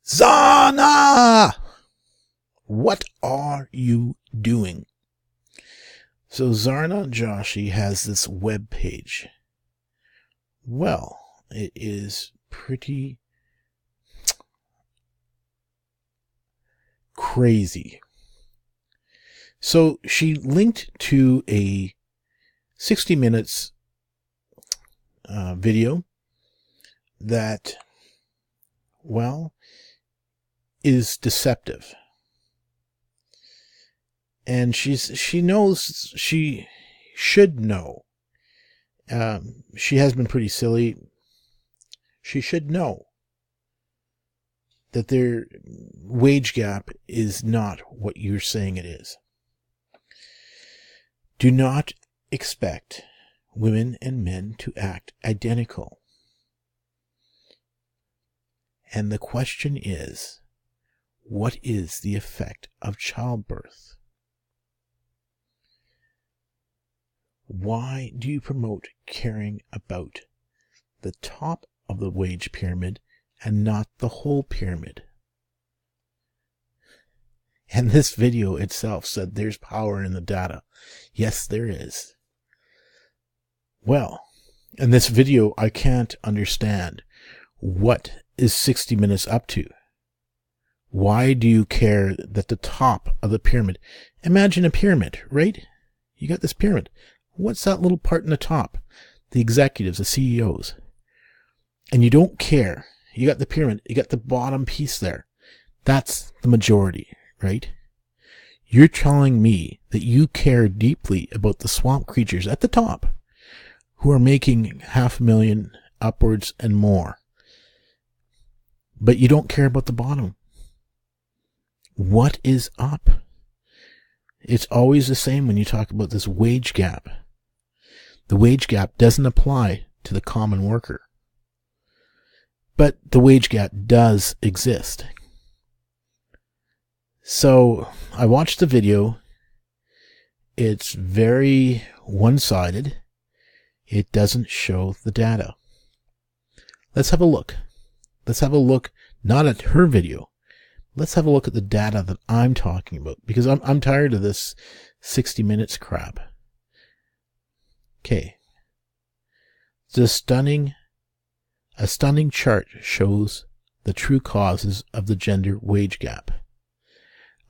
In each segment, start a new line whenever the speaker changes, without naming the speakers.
Zarna! What are you doing? So Zarna Joshi has this web page. Well, it is pretty crazy. So she linked to a 60 minutes video that, well, is deceptive. And she knows, she should know. She has been pretty silly. She should know that their wage gap is not what you're saying it is. Do not expect women and men to act identical. And the question is, what is the effect of childbirth? Why do you promote caring about the top of the wage pyramid and not the whole pyramid? And this video itself said there's power in the data. Yes, there is. Well, in this video, I can't understand what is 60 Minutes up to. Why do you care that the top of the pyramid, imagine a pyramid, right? You got this pyramid. What's that little part in the top? The executives, the CEOs. And you don't care. You got the pyramid. You got the bottom piece there. That's the majority, right? You're telling me that you care deeply about the swamp creatures at the top who are making $500,000 upwards and more. But you don't care about the bottom. What is up? It's always the same when you talk about this wage gap. The wage gap doesn't apply to the common worker. But the wage gap does exist. So I watched the video. It's very one-sided. It doesn't show the data. Let's have a look. Let's have a look not at her video. Let's have a look at the data that I'm talking about, because I'm tired of this 60 minutes crap. Okay. A stunning chart shows the true causes of the gender wage gap.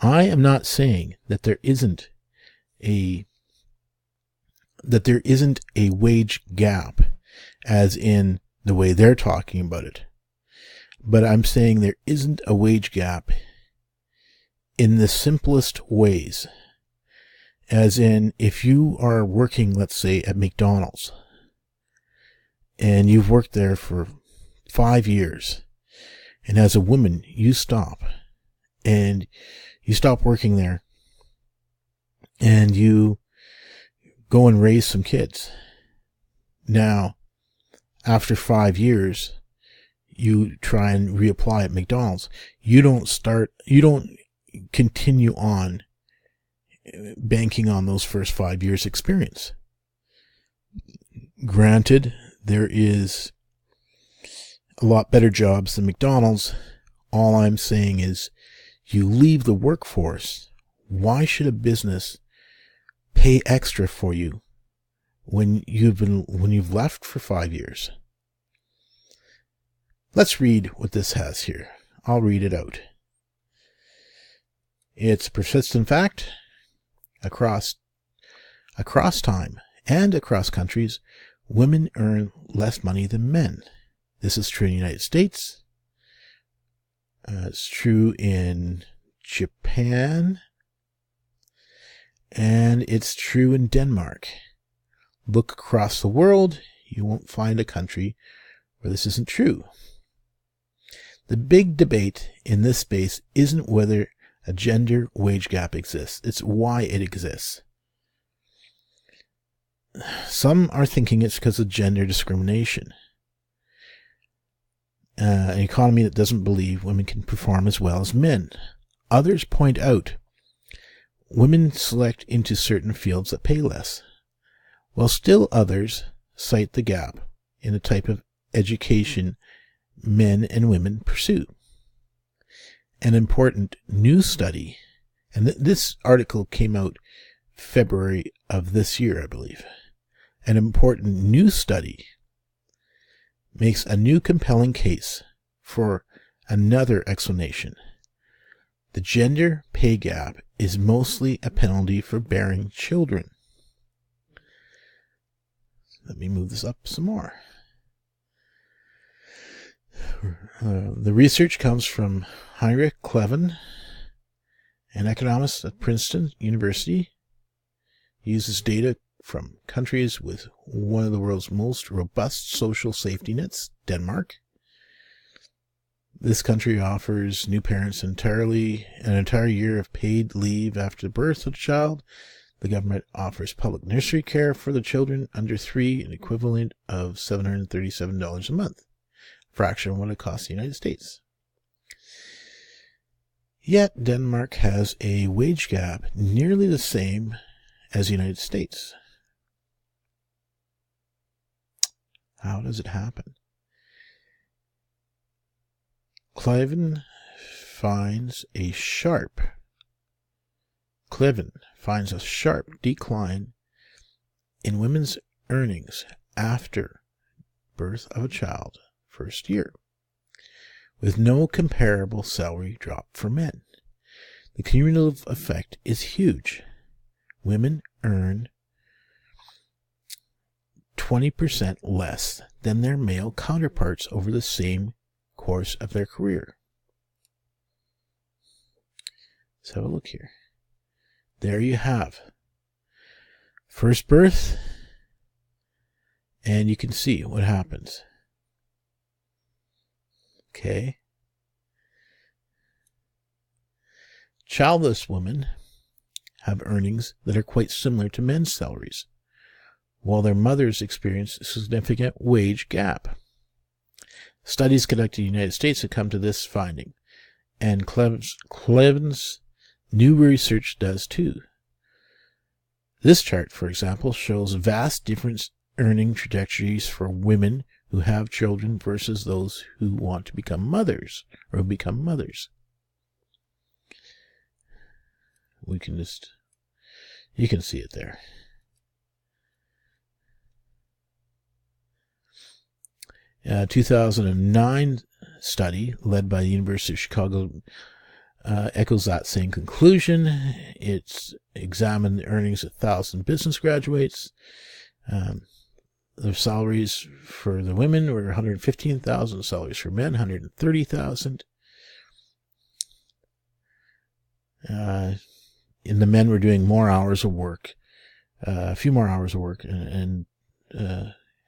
I am not saying that there isn't a wage gap, as in the way they're talking about it. But I'm saying there isn't a wage gap in the simplest ways. As in, if you are working, let's say, at McDonald's, and you've worked there for 5 years, and as a woman, you stop working there, and you go and raise some kids. Now, after 5 years, you try and reapply at McDonald's. You don't continue on banking on those first 5 years experience. Granted, there is a lot better jobs than McDonald's. All I'm saying is, you leave the workforce. Why should a business pay extra for you when you've left for 5 years? Let's read what this has here. I'll read it out. It's a persistent fact across time and across countries. Women earn less money than men. This is true in the United States. It's true in Japan. And it's true in Denmark. Look across the world. You won't find a country where this isn't true. The big debate in this space isn't whether a gender wage gap exists. It's why it exists. Some are thinking it's because of gender discrimination. An economy that doesn't believe women can perform as well as men. Others point out women select into certain fields that pay less, while still others cite the gap in the type of education men and women pursue. An important new study, and this article came out February of this year, I believe. An important new study makes a new compelling case for another explanation. The gender pay gap is mostly a penalty for bearing children. Let me move this up some more. The research comes from Heinrich Kleven, an economist at Princeton University. He uses data from countries with one of the world's most robust social safety nets, Denmark. This country offers new parents an entire year of paid leave after the birth of the child. The government offers public nursery care for the children under 3, an equivalent of $737 a month, a fraction of what it costs the United States. Yet Denmark has a wage gap nearly the same as the United States. How does it happen? Kleven finds a sharp decline in women's earnings after birth of a child first year, with no comparable salary drop for men. The cumulative effect is huge. Women earn 20% less than their male counterparts over the same course of their career. Let's have a look here. There you have first birth, and you can see what happens. Okay. Childless women have earnings that are quite similar to men's salaries, while their mothers experience a significant wage gap. Studies conducted in the United States have come to this finding, and Kleven's new research does too. This chart, for example, shows vast different earning trajectories for women who have children versus those who want to become mothers or become mothers. You can see it there. A 2009 study led by the University of Chicago echoes that same conclusion. It's examined the earnings of 1,000 business graduates. The salaries for the women were $115,000, salaries for men $130,000. And the men were doing more hours of work, a few more hours of work, and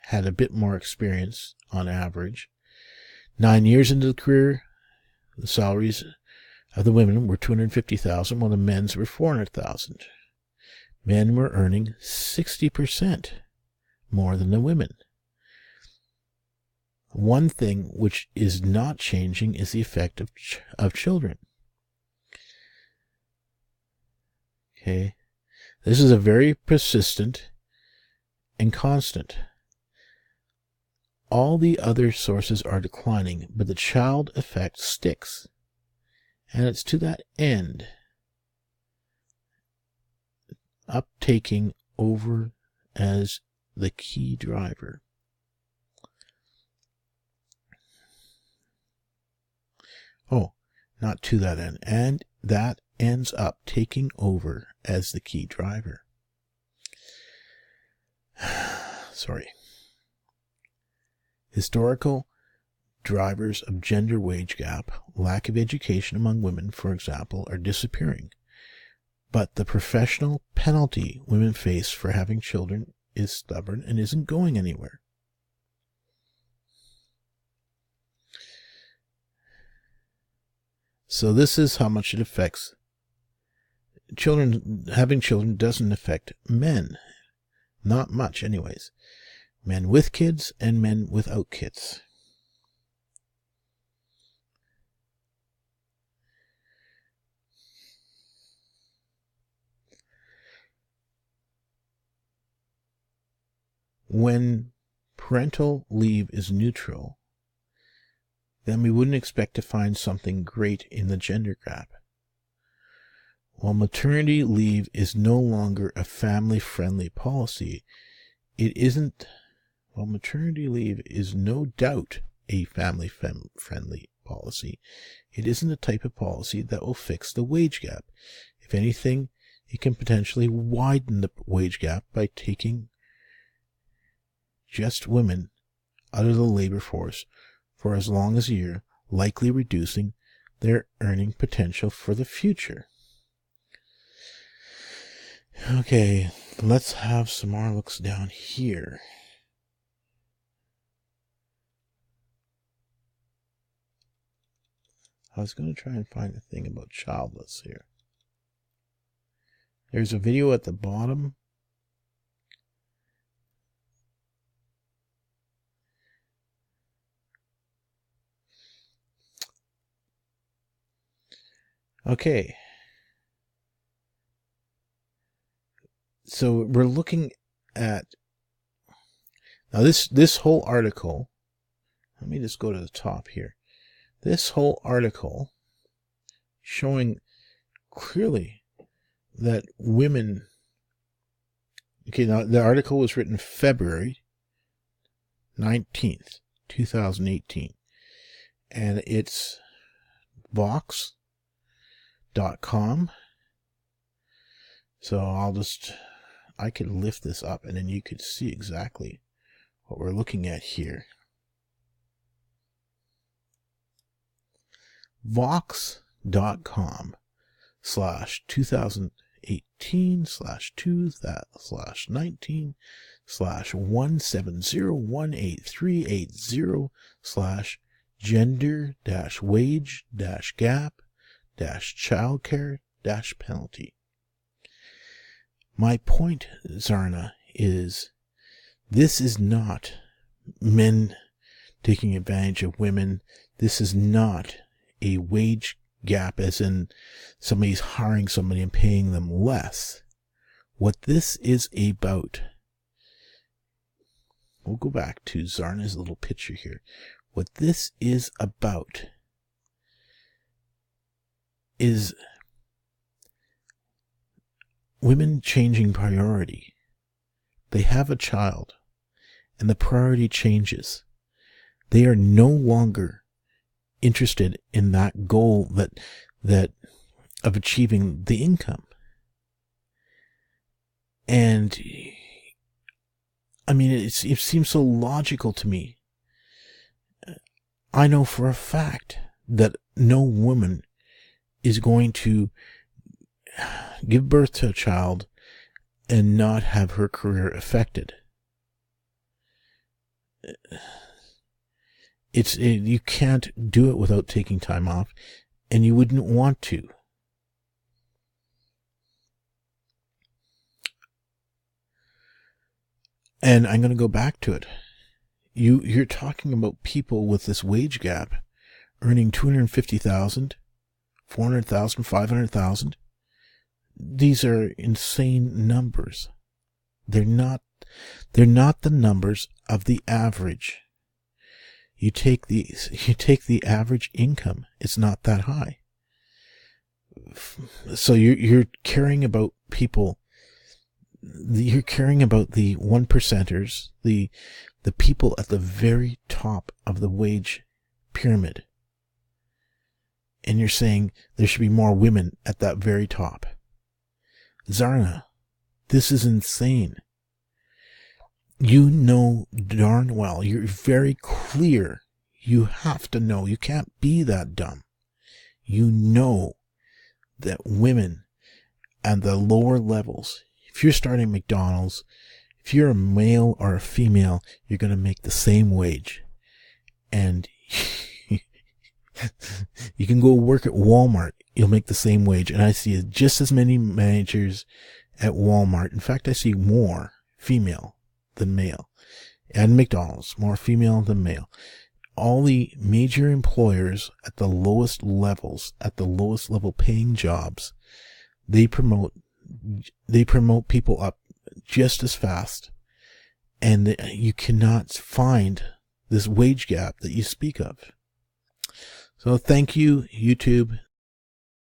had a bit more experience on average. 9 years into the career, the salaries of the women were $250,000, while the men's were $400,000. Men were earning 60% more than the women. One thing which is not changing is the effect of children. Okay, this is a very persistent and constant. All the other sources are declining, but the child effect sticks. And it's to that end, taking over as the key driver. Oh, not to that end. And that ends up taking over as the key driver. Sorry. Historical drivers of gender wage gap, lack of education among women, for example, are disappearing. But the professional penalty women face for having children is stubborn and isn't going anywhere. So this is how much it affects children. Having children doesn't affect men. Not much anyways. Men with kids and men without kids. When parental leave is neutral, then we wouldn't expect to find something great in the gender gap. While maternity leave is no longer a family-friendly policy, while maternity leave is no doubt a family-friendly policy, it isn't the type of policy that will fix the wage gap. If anything, it can potentially widen the wage gap by taking just women out of the labor force for as long as a year, likely reducing their earning potential for the future. Okay, let's have some more looks down here. I was going to try and find a thing about childless here. There's a video at the bottom. Okay. So we're looking at, now this whole article, let me just go to the top here. This whole article showing clearly that women, okay, now the article was written February 19th, 2018, and it's Vox.com. So I could lift this up and then you could see exactly what we're looking at here. Vox.com/2018/2-17018/380/gender-wage-gap-childcare-penalty. My point, Zarna, is this is not men taking advantage of women. This is not a wage gap as in somebody's hiring somebody and paying them less. What this is about, we'll go back to Zarna's little picture here. What this is about is women changing priority. They have a child, and the priority changes. They are no longer interested in that goal that of achieving the income. And I mean, it seems so logical to me. I know for a fact that no woman is going to give birth to a child and not have her career affected. You can't do it without taking time off, and you wouldn't want to. And I'm going to go back to it. You're talking about people with this wage gap earning $250,000, $400,000, $500,000. These are insane numbers. They're not the numbers of the average. You take the average income, it's not that high. So you're caring about people, you're caring about the 1%ers, the people at the very top of the wage pyramid. And you're saying there should be more women at that very top. Zarna, this is insane. You know darn well, you're very clear. You have to know. You can't be that dumb. You know that women at the lower levels, if you're starting McDonald's, if you're a male or a female, you're going to make the same wage. And you can go work at Walmart, you'll make the same wage. And I see just as many managers at Walmart. In fact, I see more female than male. And McDonald's, more female than male. All the major employers at the lowest levels, at the lowest level paying jobs, they promote people up just as fast. And you cannot find this wage gap that you speak of. So thank you, YouTube.